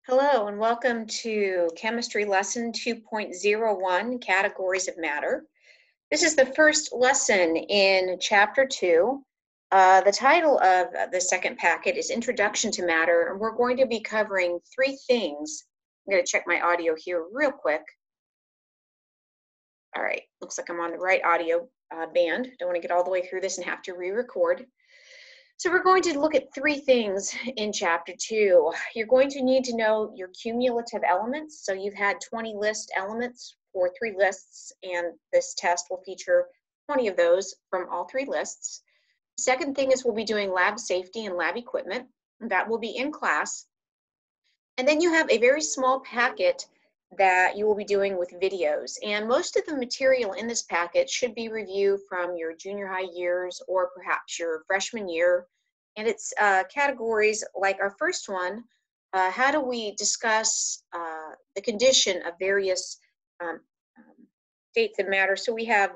Hello and welcome to Chemistry Lesson 2.01, Categories of Matter. This is the first lesson in Chapter 2. The title of the second packet is Introduction to Matter, and we're going to be covering three things. I'm going to check my audio here real quick. All right, looks like I'm on the right audio band. Don't want to get all the way through this and have to re-record. So we're going to look at three things in Chapter 2. You're going to need to know your cumulative elements. So you've had 20 list elements for three lists, and this test will feature 20 of those from all three lists. Second thing is we'll be doing lab safety and lab equipment. That will be in class. And then you have a very small packet that you will be doing with videos. And most of the material in this packet should be reviewed from your junior high years or perhaps your freshman year. And it's categories like our first one, how do we discuss the condition of various states of matter. So we have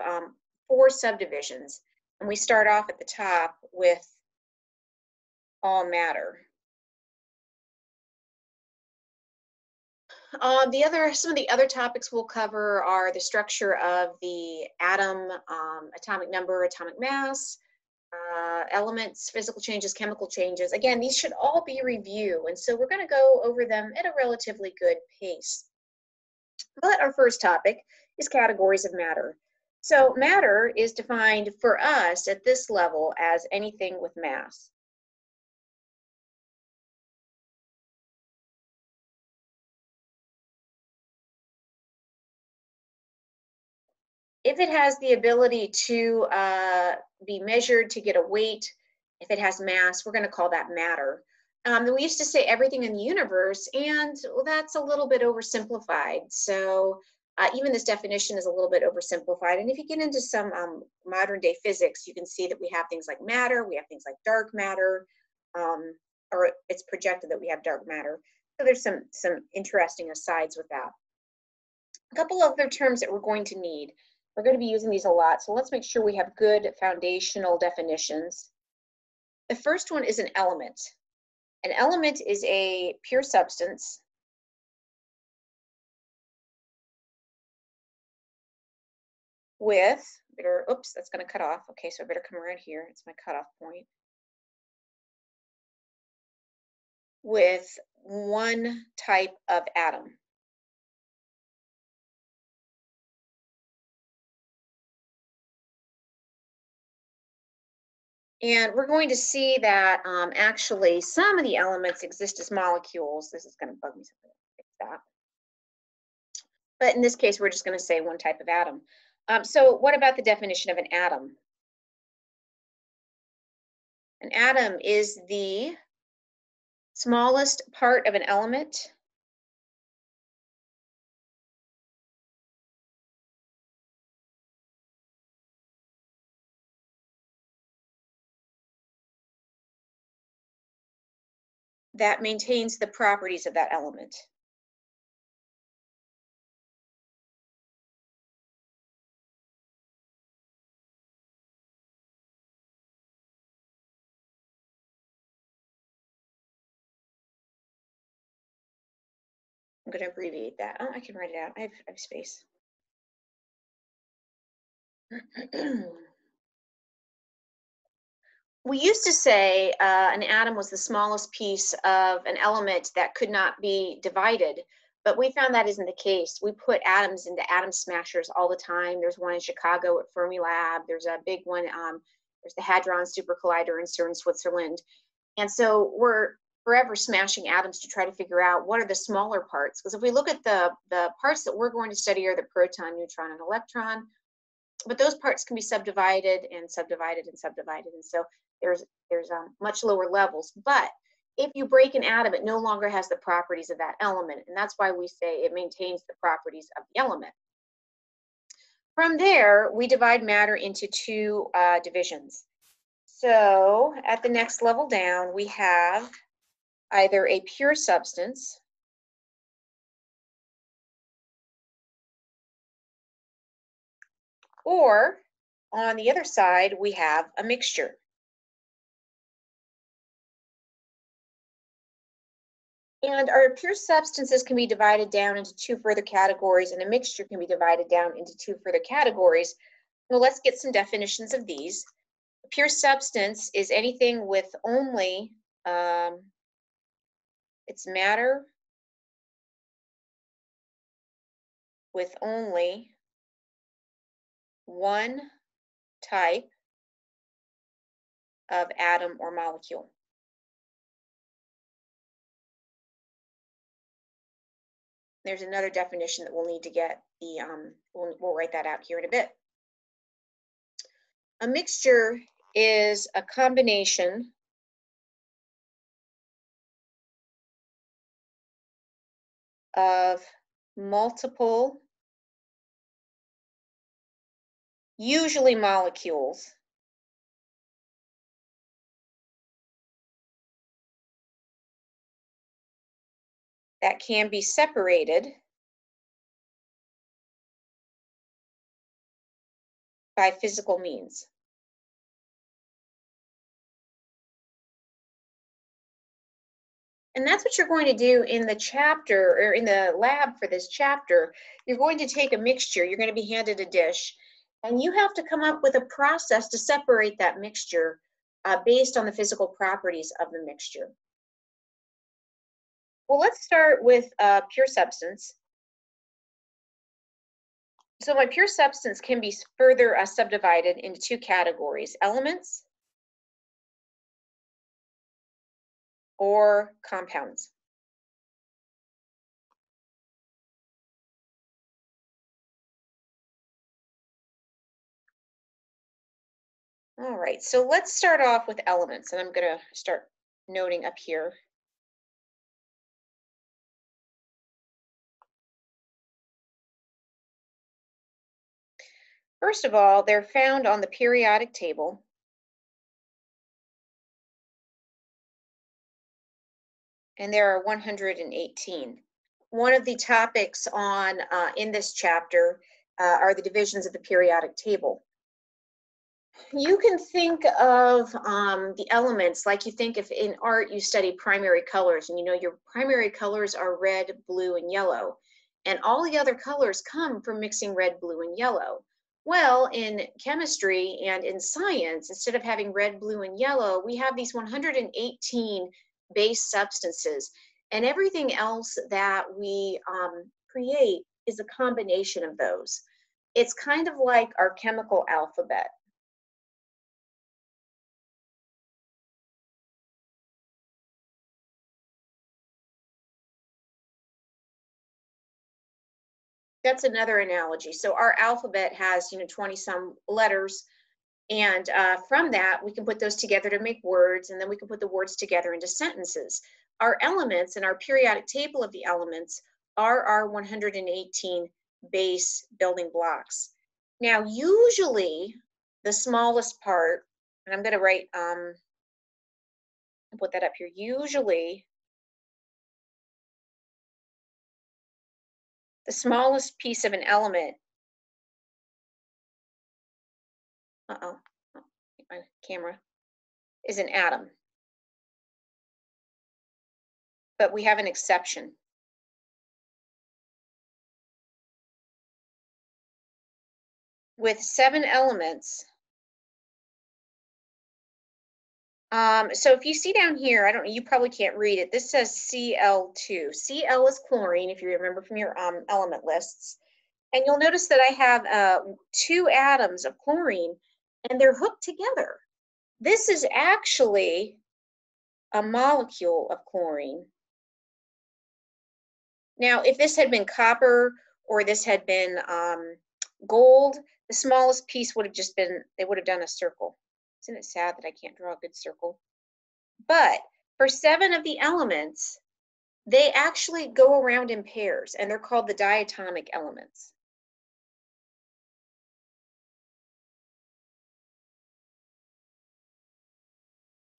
4 subdivisions. And we start off at the top with all matter. Some of the other topics we'll cover are the structure of the atom, atomic number, atomic mass, elements, physical changes, chemical changes. Again, these should all be review, and so we're going to go over them at a relatively good pace. But our first topic is categories of matter. So matter is defined for us at this level as anything with mass. If it has the ability to be measured, to get a weight, if it has mass, we're going to call that matter. We used to say everything in the universe, and well, that's a little bit oversimplified. So even this definition is a little bit oversimplified. And if you get into some modern day physics, you can see that we have things like matter, we have things like dark matter, or it's projected that we have dark matter. So there's some interesting asides with that. A couple other terms that we're going to need. We're going to be using these a lot, so let's make sure we have good foundational definitions. The first one is an element. An element is a pure substance with, oops, that's going to cut off. Okay, so I better come around here. It's my cutoff point. With one type of atom. And we're going to see that actually some of the elements exist as molecules. This is going to bug me, so I'm going to fix that. But in this case, we're just going to say one type of atom. So what about the definition of an atom? An atom is the smallest part of an element that maintains the properties of that element. I'm going to abbreviate that. Oh, I can write it out. I have space. We used to say an atom was the smallest piece of an element that could not be divided, but we found that isn't the case. We put atoms into atom smashers all the time. There's one in Chicago at Fermilab. There's a big one. There's the Hadron Super Collider in CERN, Switzerland. And so we're forever smashing atoms to try to figure out what are the smaller parts. Because if we look at the parts that we're going to study are the proton, neutron, and electron. But those parts can be subdivided and subdivided and subdivided. And so there's much lower levels. But if you break an atom, it no longer has the properties of that element. And that's why we say it maintains the properties of the element. From there, we divide matter into 2 divisions. So at the next level down, we have either a pure substance or on the other side, we have a mixture. And our pure substances can be divided down into two further categories, and a mixture can be divided down into two further categories. Well, let's get some definitions of these. A pure substance is anything with only its matter with only one type of atom or molecule. There's another definition that we'll need to get. We'll write that out here in a bit. A mixture is a combination of multiple, usually molecules, that can be separated by physical means. And that's what you're going to do in the chapter, or in the lab for this chapter. You're going to take a mixture, you're going to be handed a dish, and you have to come up with a process to separate that mixture based on the physical properties of the mixture. Well, let's start with pure substance. So my pure substance can be further subdivided into two categories: elements or compounds. All right, so let's start off with elements, and I'm going to start noting up here. First of all, they're found on the periodic table. And there are 118. One of the topics on in this chapter are the divisions of the periodic table. You can think of the elements like you think if in art you study primary colors, and you know your primary colors are red, blue, and yellow. And all the other colors come from mixing red, blue, and yellow. Well, in chemistry and in science, instead of having red, blue, and yellow, we have these 118 base substances. And everything else that we create is a combination of those. It's kind of like our chemical alphabet. That's another analogy. So our alphabet has, 20 some letters, and from that we can put those together to make words, and then we can put the words together into sentences. Our elements and our periodic table of the elements are our 118 base building blocks. Now, usually the smallest part, and I'm going to write, put that up here, usually the smallest piece of an element, my camera, is an atom. But we have an exception. With 7 elements, so if you see down here, I don't know, you probably can't read it. This says Cl2. Cl is chlorine, if you remember from your element lists. And you'll notice that I have 2 atoms of chlorine, and they're hooked together. This is actually a molecule of chlorine. Now, if this had been copper or this had been gold, the smallest piece would have just been, they would have done a circle. Isn't it sad that I can't draw a good circle? But for 7 of the elements, they actually go around in pairs, and they're called the diatomic elements.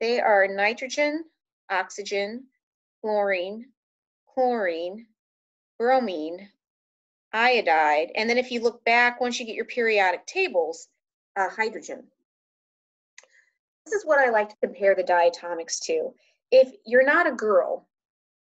They are nitrogen, oxygen, fluorine, chlorine, bromine, iodide, and then if you look back, once you get your periodic tables, hydrogen. This is what I like to compare the diatomics to. If you're not a girl,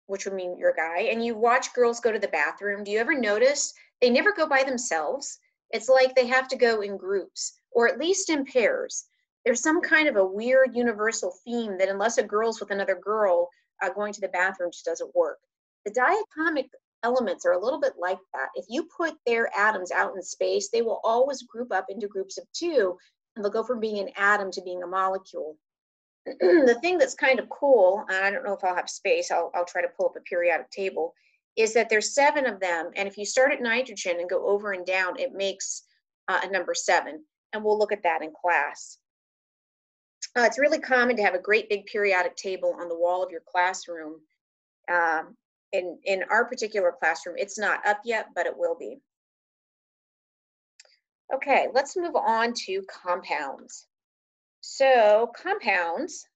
which would mean you're a guy, and you watch girls go to the bathroom, do you ever notice they never go by themselves? It's like they have to go in groups, or at least in pairs. There's some kind of a weird universal theme that unless a girl's with another girl, going to the bathroom just doesn't work. The diatomic elements are a little bit like that. If you put their atoms out in space, they will always group up into groups of two, and they'll go from being an atom to being a molecule. The thing that's kind of cool, and I don't know if I'll have space, I'll try to pull up a periodic table, is that there's 7 of them, and if you start at nitrogen and go over and down, it makes a number 7, and we'll look at that in class. It's really common to have a great big periodic table on the wall of your classroom. In our particular classroom, it's not up yet, but it will be. Okay, let's move on to compounds. So compounds,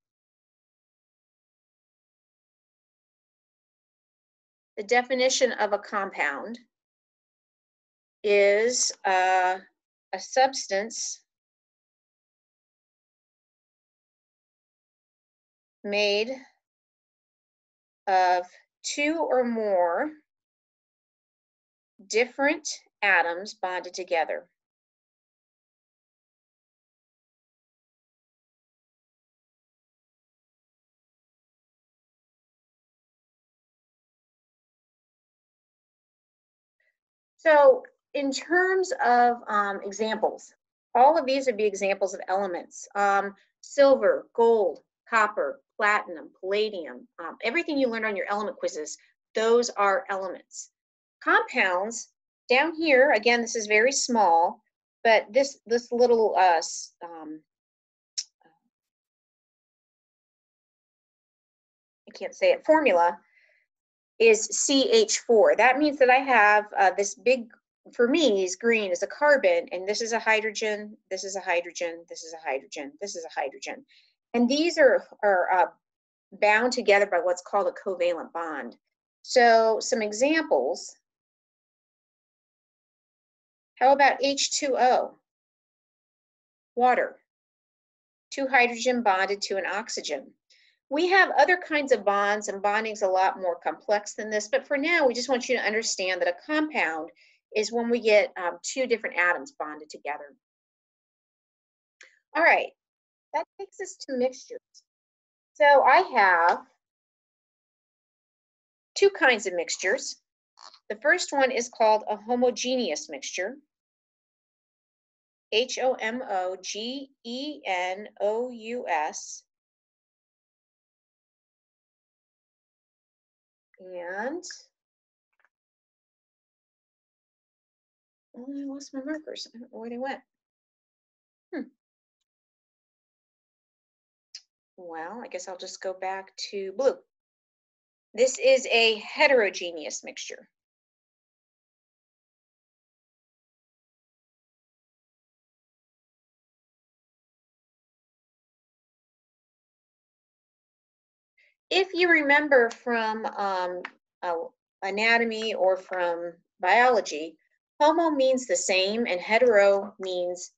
the definition of a compound is a substance made of 2 or more different atoms bonded together. So in terms of examples, all of these would be examples of elements. Silver, gold, copper, platinum, palladium, everything you learned on your element quizzes, those are elements. Compounds, down here, again, this is very small, but this little, I can't say it, formula is CH4. That means that I have this big, for me, is green is a carbon, and this is a hydrogen, this is a hydrogen, this is a hydrogen, this is a hydrogen. And these are bound together by what's called a covalent bond. So some examples. How about H2O? Water. 2 hydrogen bonded to an oxygen. We have other kinds of bonds, and bonding is a lot more complex than this, but for now, we just want you to understand that a compound is when we get 2 different atoms bonded together. All right, that takes us to mixtures. So I have 2 kinds of mixtures. The first one is called a homogeneous mixture. Homogeneous. And oh, I lost my markers. I don't know where they went. Well, I guess I'll just go back to blue. This is a heterogeneous mixture. If you remember from anatomy or from biology, homo means the same and hetero means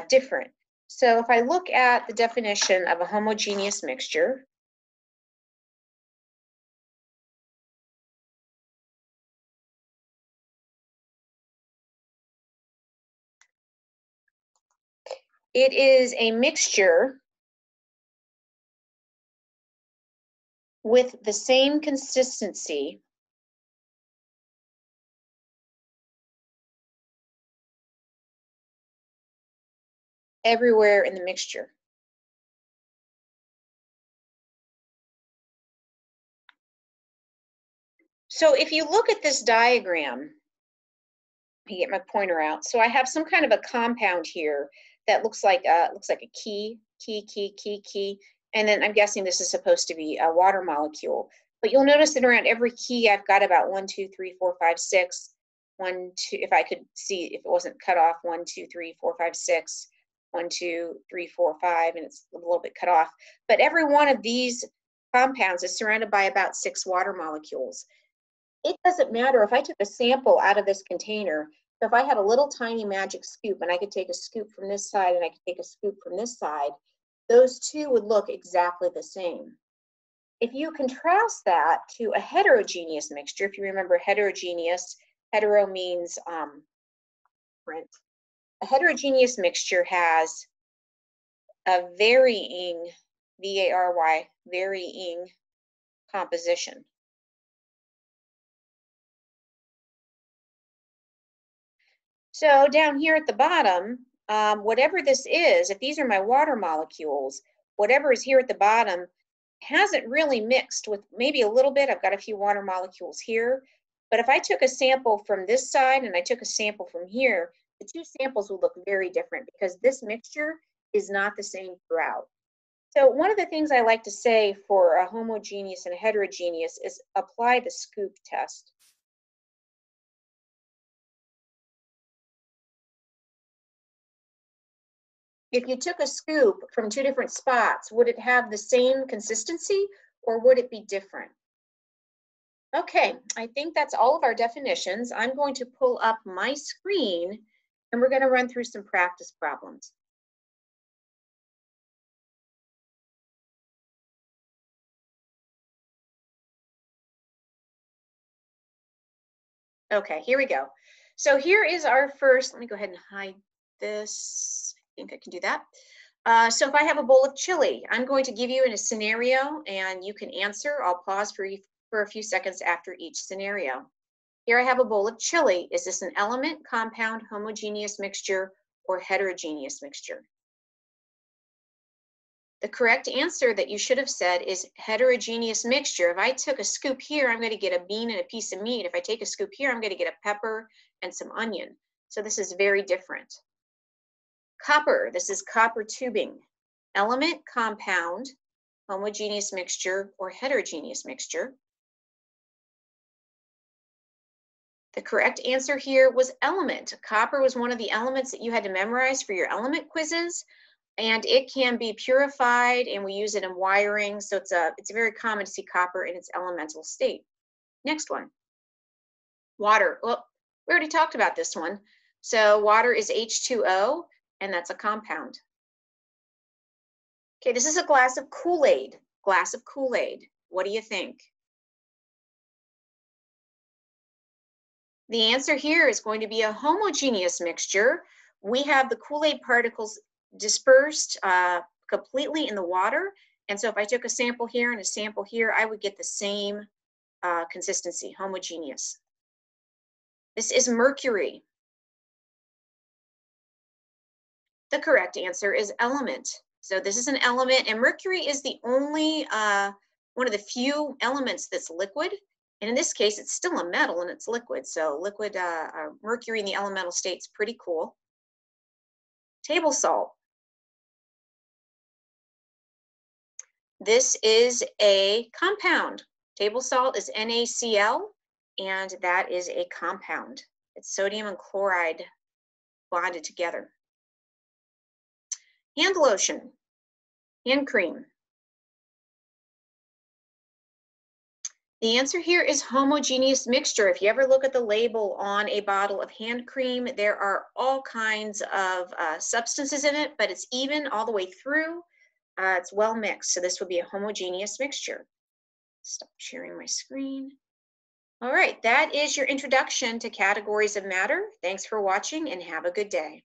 different. So if I look at the definition of a homogeneous mixture, it is a mixture with the same consistency everywhere in the mixture. So if you look at this diagram, I get my pointer out. So I have some kind of a compound here that looks like a key, and then I'm guessing this is supposed to be a water molecule. But you'll notice that around every key I've got about 1, 2, 3, 4, 5, 6. 1, 2. If I could see, if it wasn't cut off, 1, 2, 3, 4, 5, 6. 1, 2, 3, 4, 5, and it's a little bit cut off. But every one of these compounds is surrounded by about 6 water molecules. It doesn't matter if I took a sample out of this container. So if I had a little tiny magic scoop and I could take a scoop from this side and I could take a scoop from this side, those 2 would look exactly the same. If you contrast that to a heterogeneous mixture, if you remember heterogeneous, hetero means different. A heterogeneous mixture has a varying, V-A-R-Y, varying composition. So down here at the bottom, whatever this is, if these are my water molecules, whatever is here at the bottom hasn't really mixed with maybe a little bit. I've got a few water molecules here, but if I took a sample from this side and I took a sample from here, the two samples will look very different because this mixture is not the same throughout. So one of the things I like to say for a homogeneous and a heterogeneous is apply the scoop test. If you took a scoop from two different spots, would it have the same consistency or would it be different? Okay, I think that's all of our definitions. I'm going to pull up my screen and we're going to run through some practice problems. Okay, here we go. So here is our first, let me go ahead and hide this. I think I can do that. So if I have a bowl of chili, I'm going to give you in a scenario and you can answer. I'll pause for a few seconds after each scenario. Here I have a bowl of chili. Is this an element, compound, homogeneous mixture, or heterogeneous mixture? The correct answer that you should have said is heterogeneous mixture. If I took a scoop here, I'm going to get a bean and a piece of meat. If I take a scoop here, I'm going to get a pepper and some onion. So this is very different. Copper, this is copper tubing. Element, compound, homogeneous mixture, or heterogeneous mixture. The correct answer here was element. Copper was one of the elements that you had to memorize for your element quizzes, and it can be purified, and we use it in wiring, so it's very common to see copper in its elemental state. Next one, water. Well, we already talked about this one. So water is H2O, and that's a compound. Okay, this is a glass of Kool-Aid. Glass of Kool-Aid. What do you think? The answer here is going to be a homogeneous mixture. We have the Kool-Aid particles dispersed completely in the water. And so if I took a sample here and a sample here, I would get the same consistency, homogeneous. This is mercury. The correct answer is element. So this is an element, and mercury is the only one of the few elements that's liquid. And in this case, it's still a metal and it's liquid. So liquid mercury in the elemental state is pretty cool. Table salt. This is a compound. Table salt is NaCl, and that is a compound. It's sodium and chloride bonded together. Hand lotion, hand cream. The answer here is homogeneous mixture. If you ever look at the label on a bottle of hand cream, there are all kinds of substances in it, but it's even all the way through. It's well mixed, so this would be a homogeneous mixture. Stop sharing my screen. All right, that is your introduction to categories of matter. Thanks for watching and have a good day.